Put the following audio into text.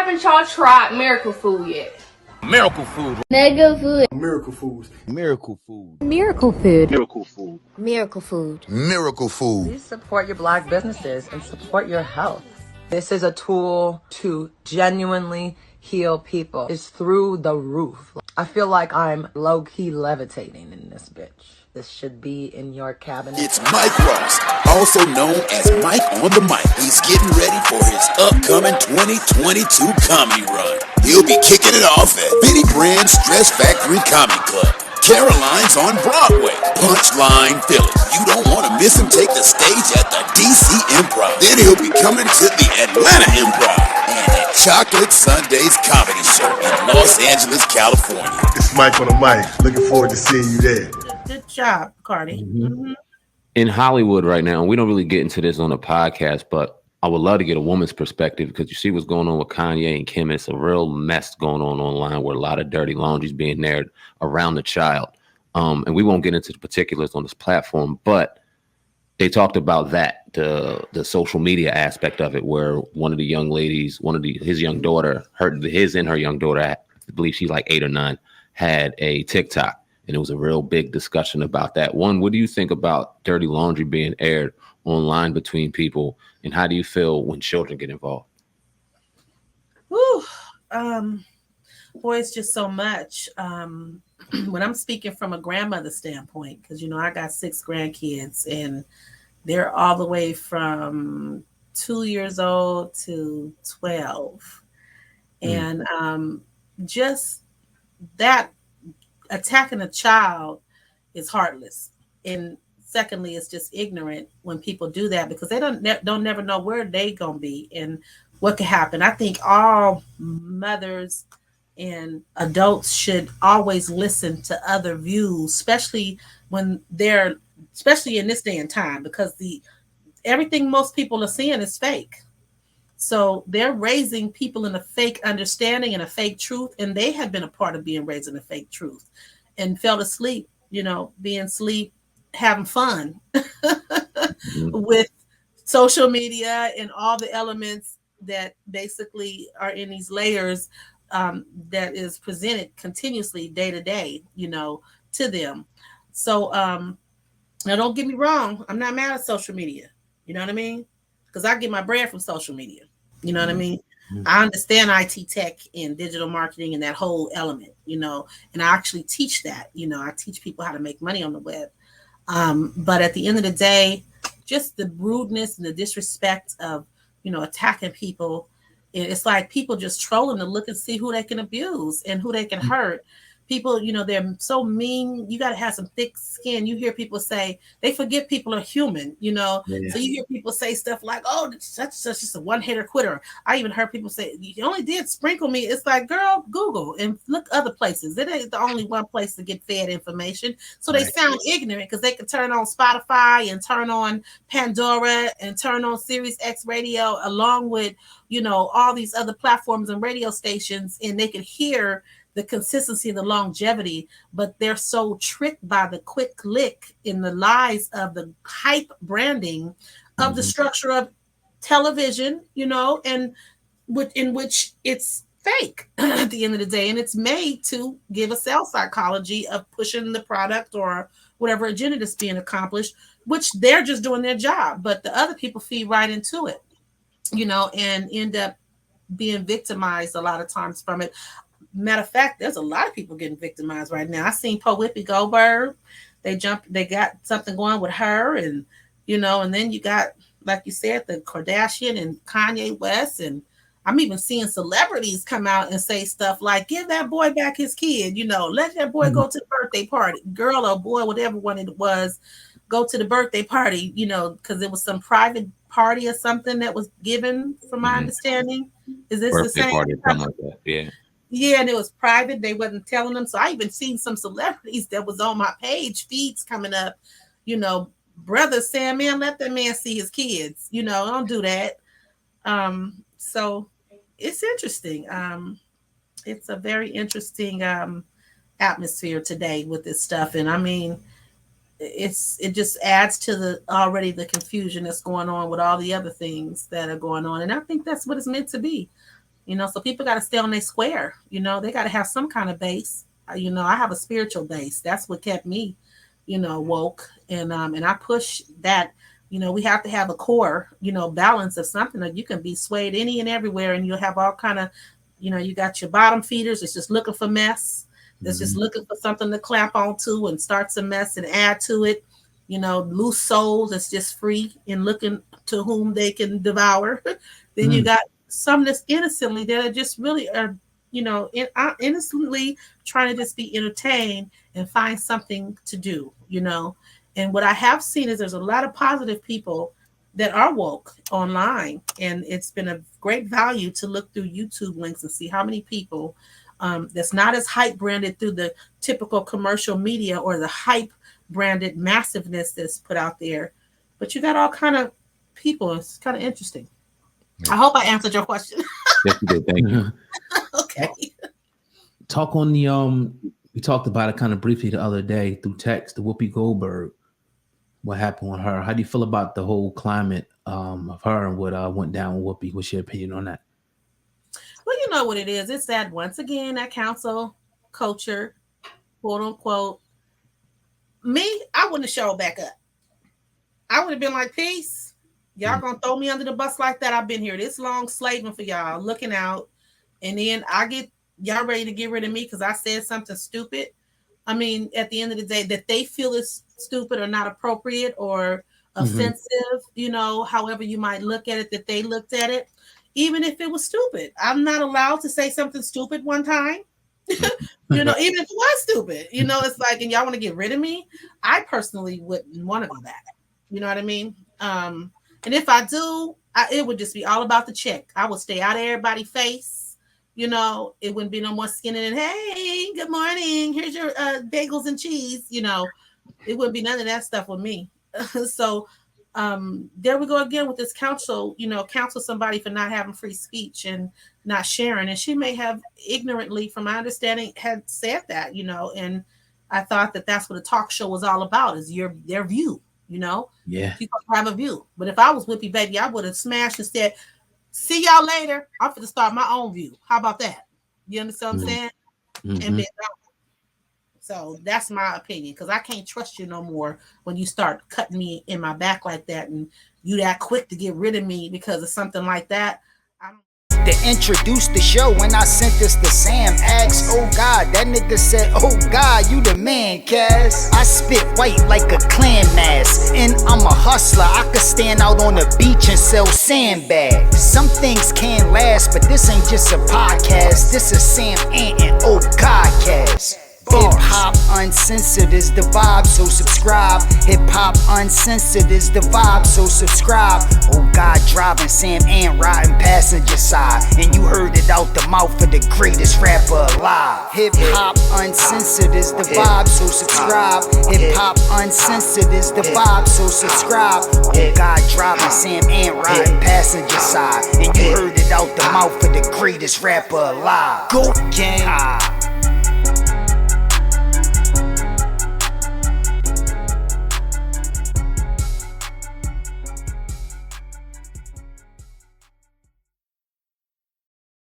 haven't y'all tried miracle food yet? Miracle food. Mega food. Miracle foods. Miracle food. Miracle food. Miracle food. Miracle food. Miracle food. Please support your Black businesses and support your health. This is a tool to genuinely heal people. It's through the roof. I feel like I'm low-key levitating in this bitch. This should be in your cabinet. It's Mike Ross, also known as Mike on the Mic. He's getting ready for his upcoming 2022 comedy run. He'll be kicking it off at Bitty Brand's Stress Factory Comedy Club. Caroline's on Broadway. Punchline Philly. You don't want to miss him take the stage at the DC Improv. Then he'll be coming to the Atlanta Improv and at Chocolate Sundays Comedy Show in Los Angeles, California. It's Mike on the Mic. Looking forward to seeing you there. Good job, Cardi. Mm-hmm. In Hollywood right now, and we don't really get into this on the podcast, but I would love to get a woman's perspective because you see what's going on with Kanye and Kim. It's a real mess going on online where a lot of dirty laundry is being aired around the child. And we won't get into the particulars on this platform, but they talked about that, the social media aspect of it, where one of the young ladies, his young daughter, her young daughter, I believe she's like 8 or 9, had a TikTok. And it was a real big discussion about that. One, what do you think about dirty laundry being aired online between people? And how do you feel when children get involved? Whew. Boy, it's just so much. When I'm speaking from a grandmother standpoint, because, I got 6 grandkids and they're all the way from 2 years old to 12. And just that attacking a child is heartless. And secondly, it's just ignorant when people do that because they don't never know where they gonna be and what could happen. I think all mothers and adults should always listen to other views, especially in this day and time, because everything most people are seeing is fake. So they're raising people in a fake understanding and a fake truth. And they have been a part of being raised in a fake truth and fell asleep, being asleep, having fun with social media and all the elements that basically are in these layers that is presented continuously day to day, to them. So now don't get me wrong. I'm not mad at social media. You know what I mean? Because I get my bread from social media. You know what I mean? I understand IT tech and digital marketing and that whole element, and I actually teach that. I teach people how to make money on the web. But at the end of the day, just the rudeness and the disrespect of, attacking people, it's like people just trolling to look and see who they can abuse and who they can hurt. People, they're so mean. You got to have some thick skin. You hear people say, they forget people are human, Yeah. So you hear people say stuff like, oh, such just a one-hitter quitter. I even heard people say, you only did sprinkle me. It's like, girl, Google and look other places. It ain't the only one place to get fed information. So they sound ignorant because they can turn on Spotify and turn on Pandora and turn on Sirius X Radio along with, all these other platforms and radio stations, and they can hear the consistency and the longevity, but they're so tricked by the quick click in the lies of the hype branding of the structure of television, and in which it's fake at the end of the day. And it's made to give a sales psychology of pushing the product or whatever agenda that's being accomplished, which they're just doing their job. But the other people feed right into it, and end up being victimized a lot of times from it. Matter of fact, there's a lot of people getting victimized right now. I seen Po Whoopi Goldberg. They got something going with her, and and then you got, like you said, the Kardashian and Kanye West, and I'm even seeing celebrities come out and say stuff like, "Give that boy back his kid," let that boy go to the birthday party, girl or boy, whatever one it was, go to the birthday party, because it was some private party or something that was given, from my understanding. Is this Birthday the same party, something like that? Yeah. Yeah, and it was private. They wasn't telling them. So I even seen some celebrities that was on my page feeds coming up, brothers saying, man, let that man see his kids. Don't do that. So it's interesting. It's a very interesting atmosphere today with this stuff. And I mean, it just adds to the confusion that's going on with all the other things that are going on. And I think that's what it's meant to be. So people got to stay on their square. They got to have some kind of base. I have a spiritual base. That's what kept me, woke. And I push that. We have to have a core, balance of something that you can be swayed any and everywhere, and you'll have all kind of, you got your bottom feeders. It's just looking for mess. It's just looking for something to clamp onto and start some mess and add to it. Loose souls that's just free and looking to whom they can devour. Then you got some that's innocently that are just really are, innocently trying to just be entertained and find something to do, And what I have seen is there's a lot of positive people that are woke online. And it's been a great value to look through YouTube links and see how many people that's not as hype branded through the typical commercial media or the hype branded massiveness that's put out there. But you got all kind of people. It's kind of interesting. I hope I answered your question. Yes, you did. Thank you. Okay. Talk on the we talked about it kind of briefly the other day through text, the Whoopi Goldberg, what happened with her. How do you feel about the whole climate of her and what went down with Whoopi? What's your opinion on that? Well, you know what it is. It's that once again, that council culture, quote unquote. Me, I wouldn't have showed back up. I would have been like, peace. Y'all gonna throw me under the bus like that? I've been here this long slaving for y'all, looking out. And then I get y'all ready to get rid of me because I said something stupid. I mean, at the end of the day, that they feel is stupid or not appropriate or offensive, however you might look at it, that they looked at it. Even if it was stupid, I'm not allowed to say something stupid one time. Even if it was stupid, it's like, and y'all want to get rid of me. I personally wouldn't want to go back. You know what I mean? And if I do, it would just be all about the check. I would stay out of everybody's face. It wouldn't be no more skinning and, hey, good morning. Here's your bagels and cheese. It wouldn't be none of that stuff with me. So there we go again with this counsel, counsel somebody for not having free speech and not sharing. And she may have ignorantly, from my understanding, had said that, and I thought that that's what a talk show was all about, is their view, Yeah. People have a view. But if I was Whoopi, baby, I would have smashed and said, see y'all later. I'm going to start my own view. How about that? You understand what I'm saying? And then so that's my opinion, because I can't trust you no more when you start cutting me in my back like that and you that quick to get rid of me because of something like that. To introduce the show, when I sent this to Sam, asked, oh God, that nigga said, oh God, you the man, Cass. I spit white like a clan mask, and I'm a hustler. I could stand out on the beach and sell sandbags. Some things can't last, but this ain't just a podcast. This is Sam Ant and oh God, Cass. Hip-hop uncensored is the vibe, so subscribe. Hip-hop uncensored is the vibe, so subscribe. Oh God, driving Sam Ant riding passenger side, and you heard it out the mouth of the greatest rapper alive. Hip-hop uncensored is the vibe, so subscribe. Hip-hop uncensored is the vibe, so subscribe. Oh God, driving Sam Ant riding passenger side, and you heard it out the mouth of the greatest rapper alive. Go gang.